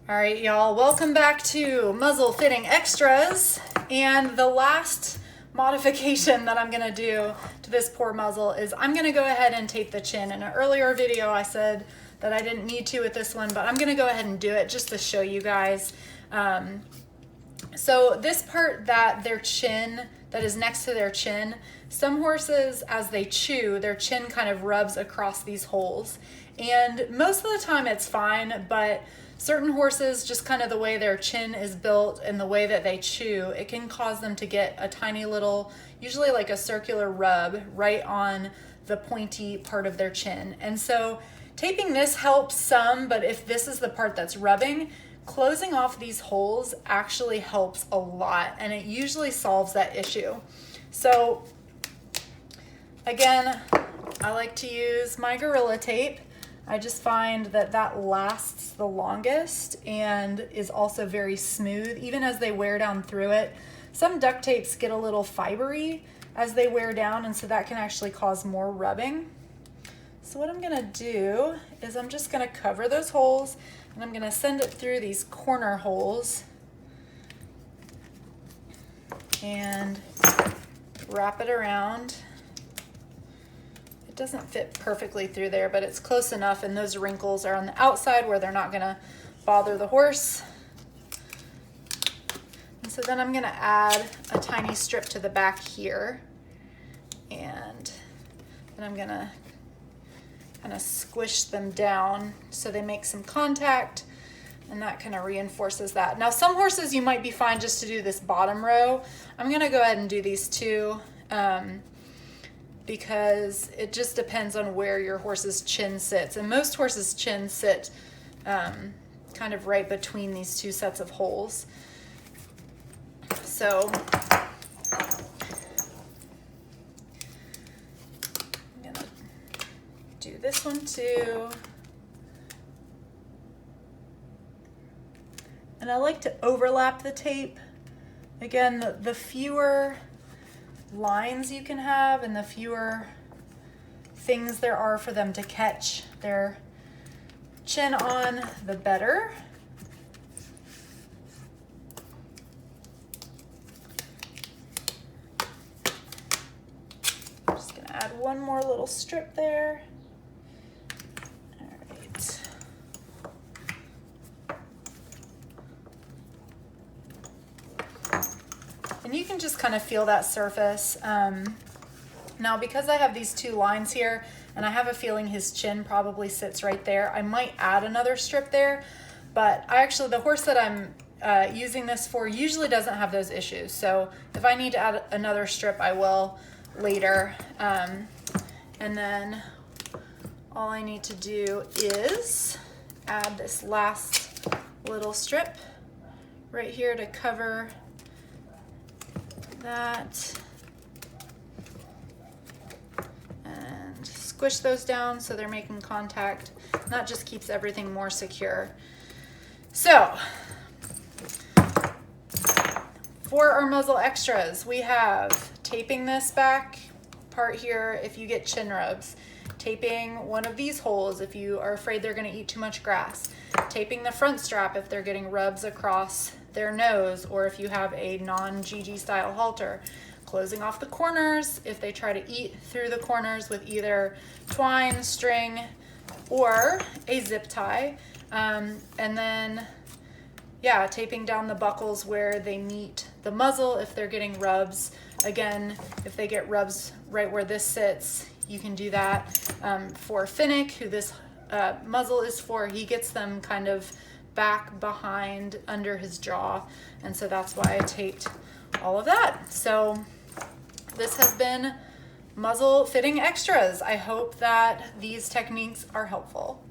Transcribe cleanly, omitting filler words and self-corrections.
All right, y'all, welcome back to Muzzle Fitting Extras. And the last modification that I'm gonna do to this poor muzzle is I'm gonna go ahead and tape the chin. In an earlier video, I said that I didn't need to with this one, but I'm gonna go ahead and do it just to show you guys. So this part that their chin, that is next to their chin, some horses, as they chew, their chin kind of rubs across these holes. And most of the time it's fine, but certain horses, just kind of the way their chin is built and the way that they chew, it can cause them to get a tiny little, usually like a circular rub right on the pointy part of their chin. And so taping this helps some, but if this is the part that's rubbing, closing off these holes actually helps a lot, and it usually solves that issue. So again, I like to use my Gorilla Tape. I just find that that lasts the longest and is also very smooth, even as they wear down through it. Some duct tapes get a little fibery as they wear down, and so that can actually cause more rubbing. So what I'm gonna do is I'm just gonna cover those holes, and I'm gonna send it through these corner holes and wrap it around. It doesn't fit perfectly through there, but it's close enough, and those wrinkles are on the outside where they're not gonna bother the horse. And so then I'm gonna add a tiny strip to the back here, and then I'm gonna kind of squish them down so they make some contact, and that kind of reinforces that. Now some horses you might be fine just to do this bottom row. I'm gonna go ahead and do these two because it just depends on where your horse's chin sits, and most horses' chin sit kind of right between these two sets of holes. So I'm gonna do this one too. And I like to overlap the tape. Again, the fewer lines you can have and the fewer things there are for them to catch their chin on, the better. I'm just gonna add one more little strip there. All right. And you can just kind of feel that surface. Now, because I have these two lines here, and I have a feeling his chin probably sits right there, I might add another strip there, but the horse that I'm using this for usually doesn't have those issues. So if I need to add another strip, I will later. And then all I need to do is add this last little strip right here to cover that, and squish those down so they're making contact. And that just keeps everything more secure. So for our muzzle extras, we have taping this back part here if you get chin rubs, taping one of these holes if you are afraid they're going to eat too much grass, taping the front strap if they're getting rubs across their nose, or if you have a non-GG style halter, closing off the corners if they try to eat through the corners with either twine, string, or a zip tie, and then yeah, taping down the buckles where they meet the muzzle if they're getting rubs. Again, if they get rubs right where this sits, you can do that. For Finnick, who this muzzle is for, he gets them kind of back behind under his jaw, and so that's why I taped all of that. So this has been Muzzle Fitting Extras. I hope that these techniques are helpful.